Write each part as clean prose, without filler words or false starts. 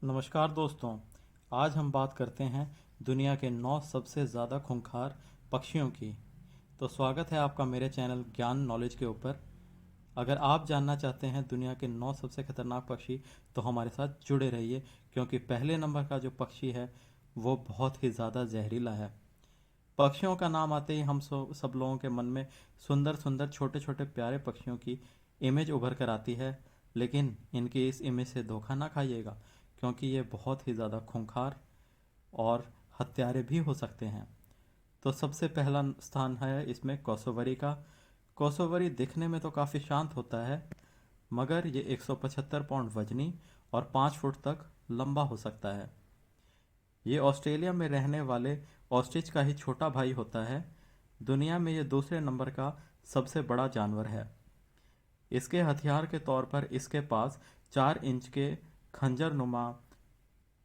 नमस्कार दोस्तों। आज हम बात करते हैं दुनिया के 9 सबसे ज़्यादा खूंखार पक्षियों की। तो स्वागत है आपका मेरे चैनल ज्ञान नॉलेज के ऊपर। अगर आप जानना चाहते हैं दुनिया के 9 सबसे खतरनाक पक्षी तो हमारे साथ जुड़े रहिए, क्योंकि पहले नंबर का जो पक्षी है वो बहुत ही ज़्यादा जहरीला है। पक्षियों का नाम आते ही हम सब लोगों के मन में सुंदर सुंदर छोटे छोटे प्यारे पक्षियों की इमेज उभर कर आती है, लेकिन इनकी इस इमेज से धोखा ना खाइएगा, क्योंकि ये बहुत ही ज़्यादा खूंखार और हत्यारे भी हो सकते हैं। तो सबसे पहला स्थान है इसमें कोसोवरी का। कोसोवरी दिखने में तो काफ़ी शांत होता है, मगर ये 175 पाउंड वजनी और 5 फुट तक लंबा हो सकता है। ये ऑस्ट्रेलिया में रहने वाले ऑस्ट्रिच का ही छोटा भाई होता है। दुनिया में ये दूसरे नंबर का सबसे बड़ा जानवर है। इसके हथियार के तौर पर इसके पास 4 इंच के खंजर नुमा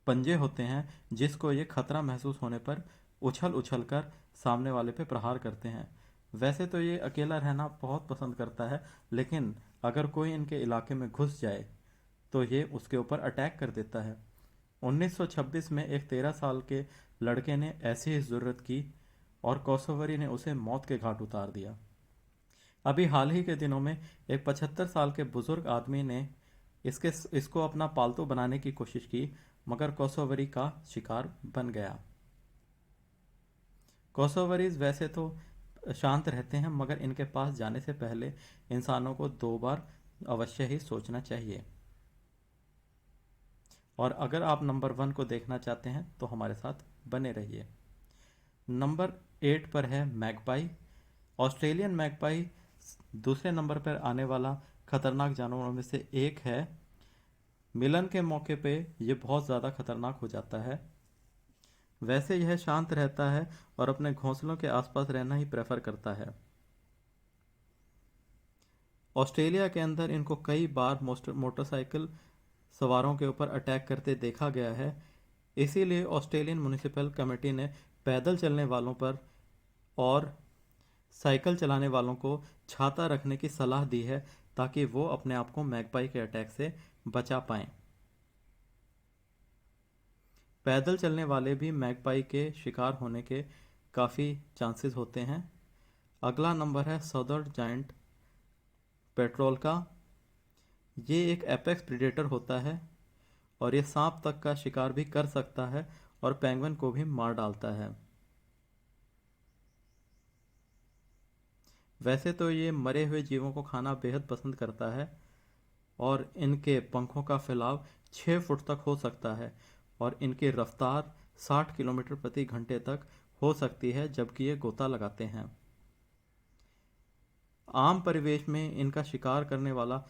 पंजे होते हैं, जिसको ये खतरा महसूस होने पर उछल उछल कर सामने वाले पे प्रहार करते हैं। वैसे तो ये अकेला रहना बहुत पसंद करता है, लेकिन अगर कोई इनके इलाके में घुस जाए तो ये उसके ऊपर अटैक कर देता है। 1926 में एक 13 साल के लड़के ने ऐसी ही ज़रूरत की और कोसोवरी ने उसे मौत के घाट उतार दिया। अभी हाल ही के दिनों में एक 75 साल के बुजुर्ग आदमी ने इसको अपना पालतू बनाने की कोशिश की, मगर कोसोवरी का शिकार बन गया। कोसोवरीज वैसे तो शांत रहते हैं, मगर इनके पास जाने से पहले इंसानों को 2 बार अवश्य ही सोचना चाहिए। और अगर आप नंबर 1 को देखना चाहते हैं तो हमारे साथ बने रहिए। नंबर 8 पर है मैगपाई। ऑस्ट्रेलियन मैगपाई दूसरे नंबर पर आने वाला खतरनाक जानवरों में से एक है। मिलन के मौके पे ये बहुत ज़्यादा खतरनाक हो जाता है। वैसे यह शांत रहता है और अपने घोंसलों के आसपास रहना ही प्रेफर करता है। ऑस्ट्रेलिया के अंदर इनको कई बार मोटरसाइकिल सवारों के ऊपर अटैक करते देखा गया है। इसीलिए ऑस्ट्रेलियन म्यूनिसिपल कमेटी ने पैदल चलने वालों पर और साइकिल चलाने वालों को छाता रखने की सलाह दी है, ताकि वो अपने आप को मैगपाई के अटैक से बचा पाएं। पैदल चलने वाले भी मैगपाई के शिकार होने के काफ़ी चांसेस होते हैं। अगला नंबर है सदर्न जायंट पेट्रोल का। ये एक एपेक्स प्रेडेटर होता है और ये सांप तक का शिकार भी कर सकता है और पेंगुइन को भी मार डालता है। वैसे तो ये मरे हुए जीवों को खाना बेहद पसंद करता है और इनके पंखों का फैलाव 6 फुट तक हो सकता है और इनकी रफ्तार 60 किलोमीटर प्रति घंटे तक हो सकती है, जबकि ये गोता लगाते हैं। आम परिवेश में इनका शिकार करने वाला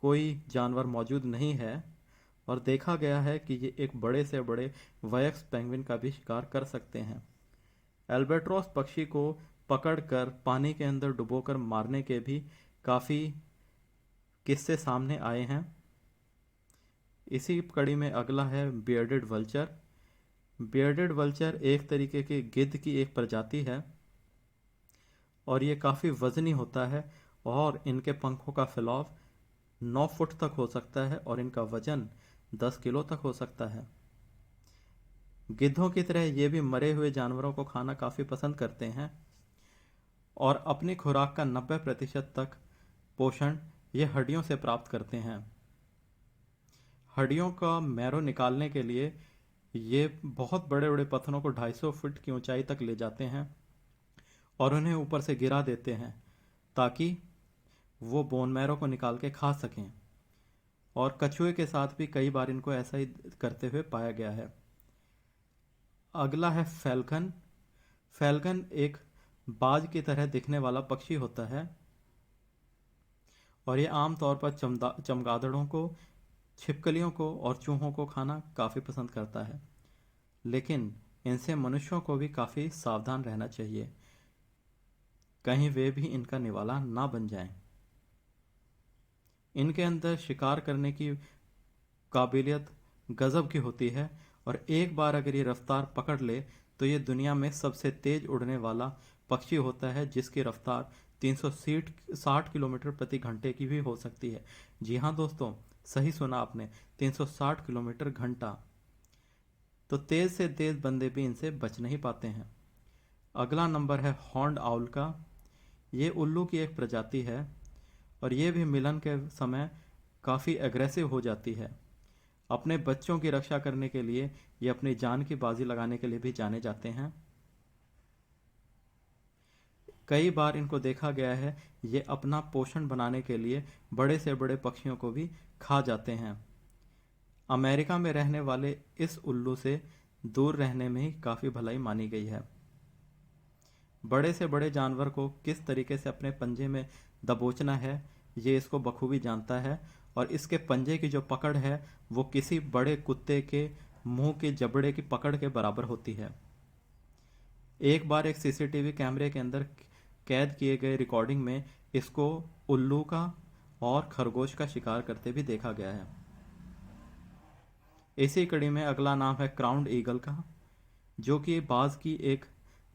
कोई जानवर मौजूद नहीं है और देखा गया है कि ये एक बड़े से बड़े वयस्क पेंगुइन का भी शिकार कर सकते हैं। एल्बेट्रॉस पक्षी को पकड़कर पानी के अंदर डुबोकर मारने के भी काफ़ी किस्से सामने आए हैं। इसी कड़ी में अगला है बियर्डेड वल्चर। बियर्डेड वल्चर एक तरीके की गिद्ध की एक प्रजाति है और ये काफ़ी वजनी होता है और इनके पंखों का फैलाव 9 फुट तक हो सकता है और इनका वजन 10 किलो तक हो सकता है। गिद्धों की तरह ये भी मरे हुए जानवरों को खाना काफ़ी पसंद करते हैं और अपनी खुराक का 90% तक पोषण ये हड्डियों से प्राप्त करते हैं। हड्डियों का मैरो निकालने के लिए ये बहुत बड़े बड़े पत्थरों को 250 फुट की ऊंचाई तक ले जाते हैं और उन्हें ऊपर से गिरा देते हैं, ताकि वो बोन मैरो को निकाल के खा सकें। और कछुए के साथ भी कई बार इनको ऐसा ही करते हुए पाया गया है। अगला है फैल्कन। फैल्कन एक बाज की तरह दिखने वाला पक्षी होता है और ये आमतौर पर चमगादड़ों को, छिपकलियों को और चूहों को खाना काफ़ी पसंद करता है, लेकिन इनसे मनुष्यों को भी काफ़ी सावधान रहना चाहिए, कहीं वे भी इनका निवाला ना बन जाएं। इनके अंदर शिकार करने की काबिलियत गजब की होती है और एक बार अगर ये रफ्तार पकड़ ले तो ये दुनिया में सबसे तेज उड़ने वाला पक्षी होता है, जिसकी रफ्तार 360 किलोमीटर प्रति घंटे की भी हो सकती है। जी हाँ दोस्तों, सही सुना आपने, 360 किलोमीटर घंटा। तो तेज से तेज बंदे भी इनसे बच नहीं पाते हैं। अगला नंबर है हॉर्न्ड आउल का। ये उल्लू की एक प्रजाति है और ये भी मिलन के समय काफ़ी एग्रेसिव हो जाती है। अपने बच्चों की रक्षा करने के लिए ये अपनी जान की बाजी लगाने के लिए भी जाने जाते हैं। कई बार इनको देखा गया है ये अपना पोषण बनाने के लिए बड़े से बड़े पक्षियों को भी खा जाते हैं। अमेरिका में रहने वाले इस उल्लू से दूर रहने में ही काफ़ी भलाई मानी गई है। बड़े से बड़े जानवर को किस तरीके से अपने पंजे में दबोचना है ये इसको बखूबी जानता है और इसके पंजे की जो पकड़ है वो किसी बड़े कुत्ते के मुंह के जबड़े की पकड़ के बराबर होती है। एक बार एक सीसीटीवी कैमरे के अंदर कैद किए गए रिकॉर्डिंग में इसको उल्लू का और खरगोश का शिकार करते भी देखा गया है। इसी कड़ी में अगला नाम है क्राउन्ड ईगल का, जो कि बाज की एक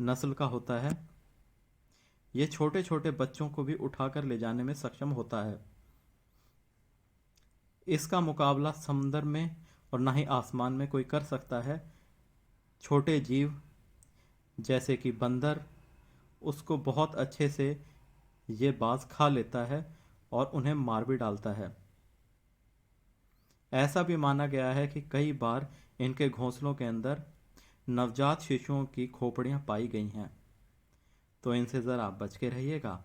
नस्ल का होता है। ये छोटे छोटे बच्चों को भी उठाकर ले जाने में सक्षम होता है। इसका मुकाबला समुद्र में और ना ही आसमान में कोई कर सकता है। छोटे जीव जैसे कि बंदर उसको बहुत अच्छे से ये बाज खा लेता है और उन्हें मार भी डालता है। ऐसा भी माना गया है कि कई बार इनके घोंसलों के अंदर नवजात शिशुओं की खोपड़ियां पाई गई हैं, तो इनसे ज़रा बच के रहिएगा।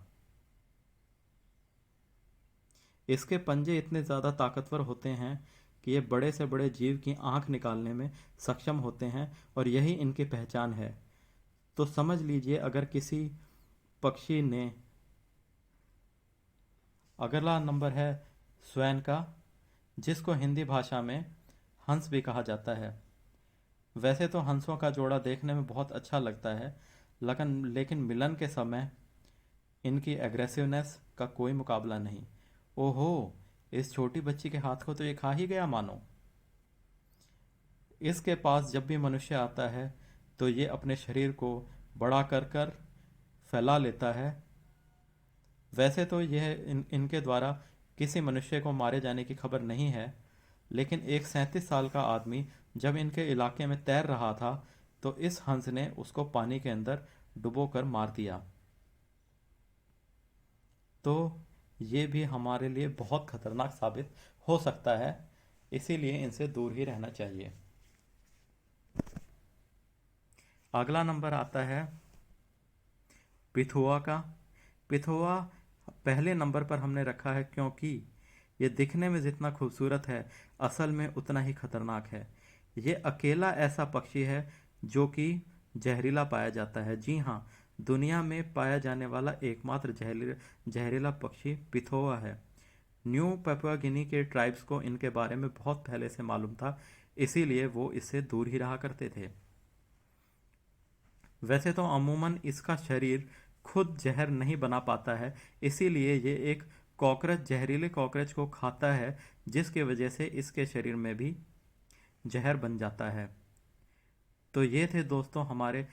इसके पंजे इतने ज़्यादा ताकतवर होते हैं कि ये बड़े से बड़े जीव की आंख निकालने में सक्षम होते हैं और यही इनकी पहचान है। तो समझ लीजिए अगर किसी पक्षी ने, अगला नंबर है स्वैन का, जिसको हिंदी भाषा में हंस भी कहा जाता है। वैसे तो हंसों का जोड़ा देखने में बहुत अच्छा लगता है, लेकिन मिलन के समय इनकी एग्रेसिवनेस का कोई मुकाबला नहीं। ओहो, इस छोटी बच्ची के हाथ को तो ये खा ही गया मानो। इसके पास जब भी मनुष्य आता है तो ये अपने शरीर को बड़ा कर कर फैला लेता है। वैसे तो यह इनके द्वारा किसी मनुष्य को मारे जाने की खबर नहीं है, लेकिन एक 37 साल का आदमी जब इनके इलाके में तैर रहा था तो इस हंस ने उसको पानी के अंदर डुबोकर मार दिया। तो ये भी हमारे लिए बहुत खतरनाक साबित हो सकता है, इसीलिए इनसे दूर ही रहना चाहिए। अगला नंबर आता है पिथुआ का। पिथुआ पहले नंबर पर हमने रखा है क्योंकि ये दिखने में जितना खूबसूरत है असल में उतना ही खतरनाक है। ये अकेला ऐसा पक्षी है जो कि जहरीला पाया जाता है। जी हाँ, दुनिया में पाया जाने वाला एकमात्र जहरीला पक्षी पिथोआ है। न्यू पेपुआ गिनी के ट्राइब्स को इनके बारे में बहुत पहले से मालूम था, इसीलिए वो इससे दूर ही रहा करते थे। वैसे तो अमूमन इसका शरीर खुद जहर नहीं बना पाता है, इसीलिए ये एक जहरीले कॉकरोच को खाता है, जिसकी वजह से इसके शरीर में भी जहर बन जाता है। तो ये थे दोस्तों हमारे